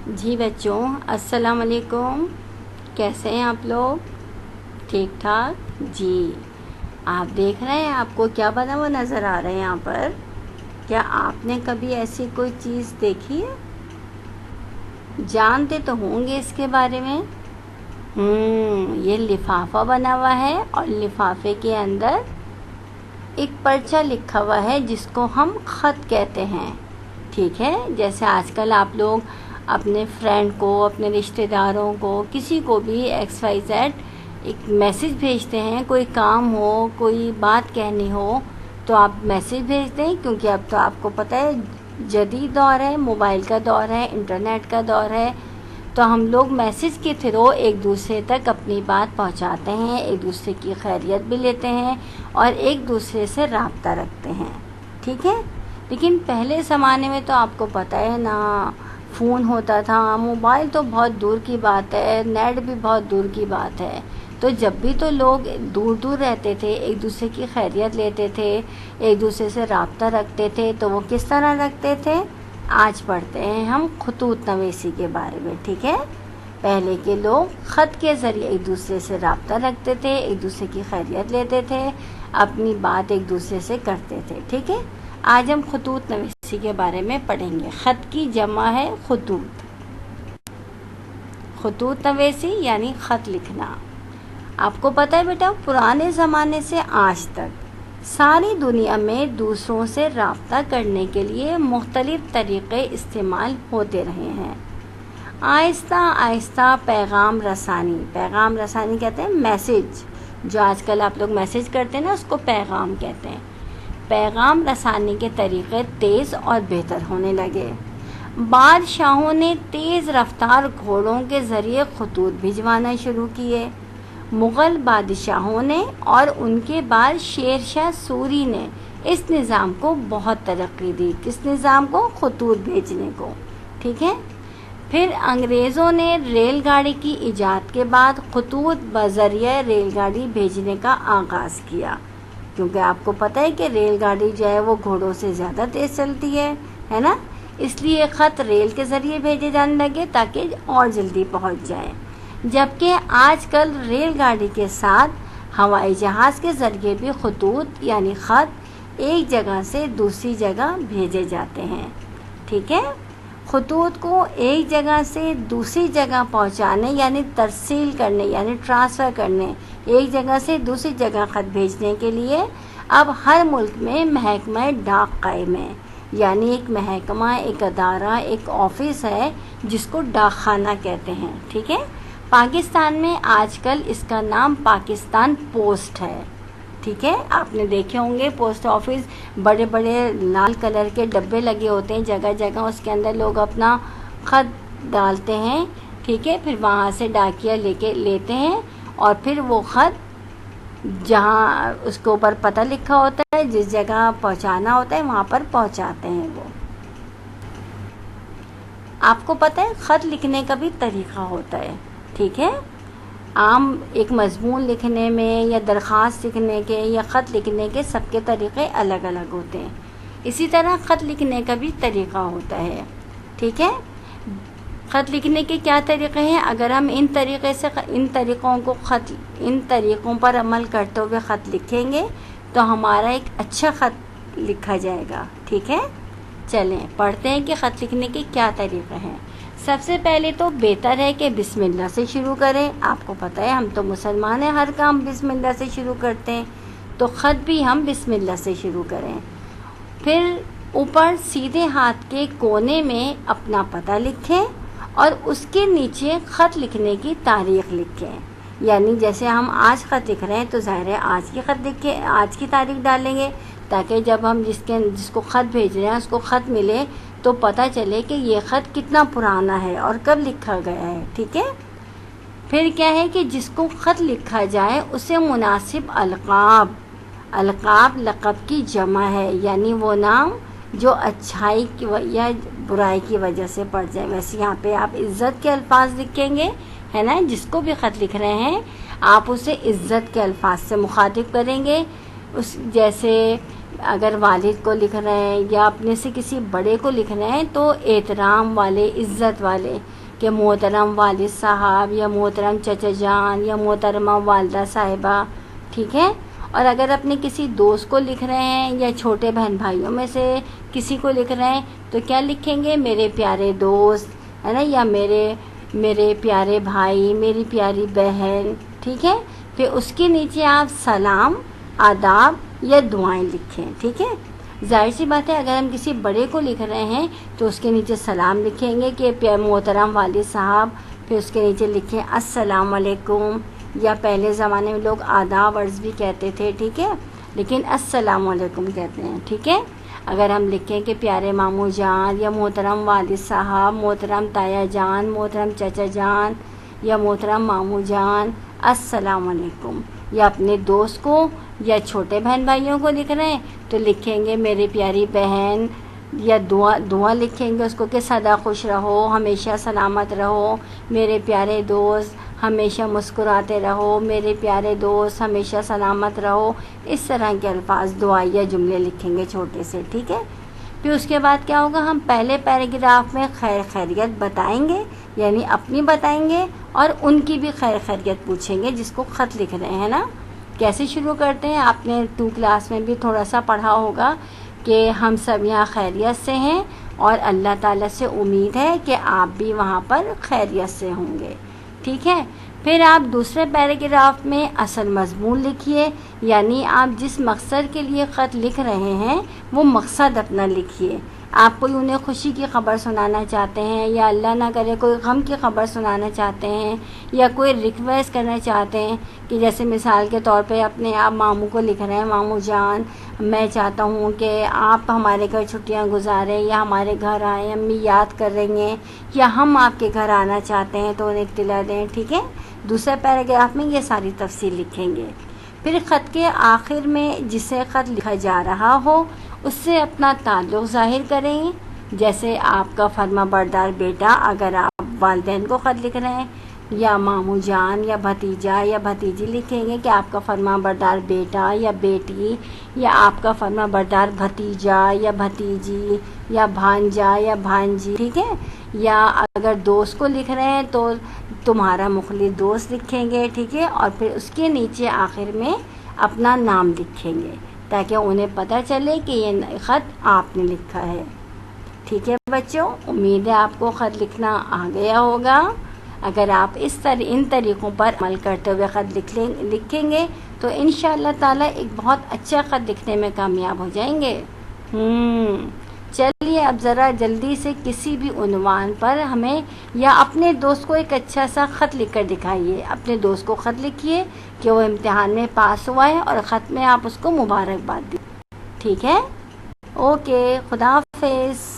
جی بچوں، السلام علیکم۔ کیسے ہیں آپ لوگ؟ ٹھیک ٹھاک؟ جی آپ دیکھ رہے ہیں آپ کو کیا بنا ہوا نظر آ رہا ہے یہاں پر؟ کیا آپ نے کبھی ایسی کوئی چیز دیکھی ہے؟ جانتے تو ہوں گے اس کے بارے میں۔ یہ لفافہ بنا ہوا ہے اور لفافے کے اندر ایک پرچہ لکھا ہوا ہے جس کو ہم خط کہتے ہیں، ٹھیک ہے؟ جیسے آج کل آپ لوگ اپنے فرینڈ کو، اپنے رشتہ داروں کو، کسی کو بھی XYZ ایک میسج بھیجتے ہیں، کوئی کام ہو، کوئی بات کہنی ہو تو آپ میسج بھیجتے ہیں، کیونکہ اب تو آپ کو پتہ ہے جدید دور ہے، موبائل کا دور ہے، انٹرنیٹ کا دور ہے، تو ہم لوگ میسج کے تھرو ایک دوسرے تک اپنی بات پہنچاتے ہیں، ایک دوسرے کی خیریت بھی لیتے ہیں اور ایک دوسرے سے رابطہ رکھتے ہیں، ٹھیک ہے؟ لیکن پہلے زمانے میں تو آپ کو پتہ ہے نا، فون ہوتا تھا، موبائل تو بہت دور کی بات ہے، نیٹ بھی بہت دور کی بات ہے، تو جب بھی تو لوگ دور دور رہتے تھے، ایک دوسرے کی خیریت لیتے تھے، ایک دوسرے سے رابطہ رکھتے تھے، تو وہ کس طرح رکھتے تھے؟ آج پڑھتے ہیں ہم خطوط نویسی کے بارے میں، ٹھیک ہے؟ پہلے کے لوگ خط کے ذریعے ایک دوسرے سے رابطہ رکھتے تھے، ایک دوسرے کی خیریت لیتے تھے، اپنی بات ایک دوسرے سے کرتے تھے، ٹھیک ہے؟ آج ہم خطوط نویسی کے بارے میں پڑھیں گے۔ خط کی جمع ہے خطوط۔ خطوط نویسی یعنی خط لکھنا۔ آپ کو پتہ ہے بیٹا، پرانے زمانے سے آج تک ساری دنیا میں دوسروں سے رابطہ کرنے کے لیے مختلف طریقے استعمال ہوتے رہے ہیں۔ آہستہ آہستہ پیغام رسانی کہتے ہیں میسج، جو آج کل آپ لوگ میسج کرتے ہیں نا، اس کو پیغام کہتے ہیں۔ پیغام رسانی کے طریقے تیز اور بہتر ہونے لگے۔ بادشاہوں نے تیز رفتار گھوڑوں کے ذریعے خطوط بھجوانا شروع کیے۔ مغل بادشاہوں نے اور ان کے بعد شیر شاہ سوری نے اس نظام کو بہت ترقی دی۔ کس نظام کو؟ خطوط بھیجنے کو، ٹھیک ہے؟ پھر انگریزوں نے ریل گاڑی کی ایجاد کے بعد خطوط بذریعہ ریل گاڑی بھیجنے کا آغاز کیا، کیونکہ آپ کو پتہ ہے کہ ریل گاڑی جو ہے وہ گھوڑوں سے زیادہ تیز چلتی ہے نا؟ اس لیے خط ریل کے ذریعے بھیجے جانے لگے تاکہ اور جلدی پہنچ جائیں، جبکہ آج کل ریل گاڑی کے ساتھ ہوائی جہاز کے ذریعے بھی خطوط یعنی خط ایک جگہ سے دوسری جگہ بھیجے جاتے ہیں، ٹھیک ہے؟ خطوط کو ایک جگہ سے دوسری جگہ پہنچانے یعنی ترسیل کرنے یعنی ٹرانسفر کرنے، ایک جگہ سے دوسری جگہ خط بھیجنے کے لیے اب ہر ملک میں محکمہ ڈاک قائم ہے، یعنی ایک محکمہ، ایک ادارہ، ایک آفس ہے جس کو ڈاک خانہ کہتے ہیں، ٹھیک ہے؟ پاکستان میں آج کل اس کا نام پاکستان پوسٹ ہے، ٹھیک ہے؟ آپ نے دیکھے ہوں گے پوسٹ آفس، بڑے بڑے لال کلر کے ڈبے لگے ہوتے ہیں جگہ جگہ، اس کے اندر لوگ اپنا خط ڈالتے ہیں، ٹھیک ہے؟ پھر وہاں سے ڈاکیہ لیتے ہیں اور پھر وہ خط جہاں اس کے اوپر پتہ لکھا ہوتا ہے، جس جگہ پہنچانا ہوتا ہے وہاں پر پہنچاتے ہیں وہ۔ آپ کو پتہ ہے خط لکھنے کا بھی طریقہ ہوتا ہے، ٹھیک ہے؟ عام ایک مضمون لکھنے میں یا درخواست لکھنے کے یا خط لکھنے کے سب کے طریقے الگ الگ ہوتے ہیں، اسی طرح خط لکھنے کا بھی طریقہ ہوتا ہے، ٹھیک ہے؟ خط لکھنے کے کیا طریقے ہیں؟ اگر ہم ان طریقوں پر عمل کرتے ہوئے خط لکھیں گے تو ہمارا ایک اچھا خط لکھا جائے گا، ٹھیک ہے؟ چلیں پڑھتے ہیں کہ خط لکھنے کے کیا طریقے ہیں۔ سب سے پہلے تو بہتر ہے کہ بسم اللہ سے شروع کریں۔ آپ کو پتہ ہے ہم تو مسلمان ہیں، ہر کام بسم اللہ سے شروع کرتے ہیں، تو خط بھی ہم بسم اللہ سے شروع کریں۔ پھر اوپر سیدھے ہاتھ کے کونے میں اپنا پتہ لکھیں اور اس کے نیچے خط لکھنے کی تاریخ لکھیں، یعنی جیسے ہم آج خط لکھ رہے ہیں تو ظاہر ہے آج کی خط لکھیں، آج کی تاریخ ڈالیں گے تاکہ جب ہم جس کو خط بھیج رہے ہیں اس کو خط ملے تو پتہ چلے کہ یہ خط کتنا پرانا ہے اور کب لکھا گیا ہے، ٹھیک ہے؟ پھر کیا ہے کہ جس کو خط لکھا جائے اسے مناسب القاب لقب کی جمع ہے، یعنی وہ نام جو اچھائی کی یا برائی کی وجہ سے پڑ جائے۔ ویسے یہاں پہ آپ عزت کے الفاظ لکھیں گے، ہے نا؟ جس کو بھی خط لکھ رہے ہیں آپ اسے عزت کے الفاظ سے مخاطب کریں گے، جیسے اگر والد کو لکھ رہے ہیں یا اپنے سے کسی بڑے کو لکھ رہے ہیں تو احترام والے، عزت والے، کہ محترم والد صاحب یا محترم چچا جان یا محترمہ والدہ صاحبہ، ٹھیک ہے. اور اگر اپنے کسی دوست کو لکھ رہے ہیں یا چھوٹے بہن بھائیوں میں سے کسی کو لکھ رہے ہیں تو کیا لکھیں گے؟ میرے پیارے دوست، ہے نا، یا میرے پیارے بھائی، میری پیاری بہن، ٹھیک ہے. پھر اس کے نیچے آپ سلام، آداب یا دعائیں لکھیں، ٹھیک ہے. ظاہر سی بات ہے اگر ہم کسی بڑے کو لکھ رہے ہیں تو اس کے نیچے سلام لکھیں گے کہ محترم والد صاحب، پھر اس کے نیچے لکھیں السلام علیکم، یا پہلے زمانے میں لوگ آداب عرض بھی کہتے تھے، ٹھیک ہے، لیکن السلام علیکم کہتے ہیں، ٹھیک ہے. اگر ہم لکھیں کہ پیارے ماموں جان یا محترم والد صاحب، محترم تایا جان، محترم چچا جان یا محترم ماموں جان، السلام علیکم، یا اپنے دوست کو یا چھوٹے بہن بھائیوں کو لکھ رہے ہیں تو لکھیں گے میری پیاری بہن، یا دعا لکھیں گے اس کو کہ سدا خوش رہو، ہمیشہ سلامت رہو، میرے پیارے دوست ہمیشہ مسکراتے رہو، میرے پیارے دوست ہمیشہ سلامت رہو. اس طرح کے الفاظ، دعائیہ جملے لکھیں گے چھوٹے سے، ٹھیک ہے. پھر اس کے بعد کیا ہوگا؟ ہم پہلے پیراگراف میں خیر خیریت بتائیں گے، یعنی اپنی بتائیں گے اور ان کی بھی خیر خیریت پوچھیں گے جس کو خط لکھ رہے ہیں نا. کیسے شروع کرتے ہیں؟ آپ نے 2 کلاس میں بھی تھوڑا سا پڑھا ہوگا کہ ہم سب یہاں خیریت سے ہیں اور اللہ تعالیٰ سے امید ہے کہ آپ بھی وہاں پر خیریت سے ہوں گے، ٹھیک ہے. پھر آپ دوسرے پیراگراف میں اصل مضمون لکھیے، یعنی آپ جس مقصد کے لیے خط لکھ رہے ہیں وہ مقصد اپنا لکھیے. آپ کوئی انہیں خوشی کی خبر سنانا چاہتے ہیں یا اللہ نہ کرے کوئی غم کی خبر سنانا چاہتے ہیں یا کوئی ریکویسٹ کرنا چاہتے ہیں کہ جیسے مثال کے طور پہ اپنے آپ ماموں کو لکھ رہے ہیں، ماموں جان میں چاہتا ہوں کہ آپ ہمارے گھر چھٹیاں گزاریں یا ہمارے گھر آئیں، امی یاد کر رہی ہیں یا ہم آپ کے گھر آنا چاہتے ہیں تو انہیں اطلاع دیں، ٹھیک ہے. دوسرے پیراگراف میں یہ ساری تفصیل لکھیں گے. پھر خط کے آخر میں جسے خط لکھا جا رہا ہو اس سے اپنا تعلق ظاہر کریں، جیسے آپ کا فرما بردار بیٹا اگر آپ والدین کو خط لکھ رہے ہیں، یا ماموں جان یا بھتیجا یا بھتیجی لکھیں گے کہ آپ کا فرما بردار بیٹا یا بیٹی، یا آپ کا فرما بردار بھتیجا یا بھتیجی یا بھانجا یا بھانجی، ٹھیک ہے. یا اگر دوست کو لکھ رہے ہیں تو تمہارا مخلص دوست لکھیں گے، ٹھیک ہے. اور پھر اس کے نیچے آخر میں اپنا نام لکھیں گے تاکہ انہیں پتہ چلے کہ یہ خط آپ نے لکھا ہے، ٹھیک ہے بچوں. امید ہے آپ کو خط لکھنا آ گیا ہوگا. اگر آپ ان طریقوں پر عمل کرتے ہوئے خط لکھیں گے تو انشاءاللہ تعالیٰ ایک بہت اچھا خط لکھنے میں کامیاب ہو جائیں گے. چلیے اب ذرا جلدی سے کسی بھی عنوان پر ہمیں یا اپنے دوست کو ایک اچھا سا خط لکھ کر دکھائیے. اپنے دوست کو خط لکھیے کہ وہ امتحان میں پاس ہوا ہے اور خط میں آپ اس کو مبارکباد دیں، ٹھیک ہے. اوکے، خدا حافظ.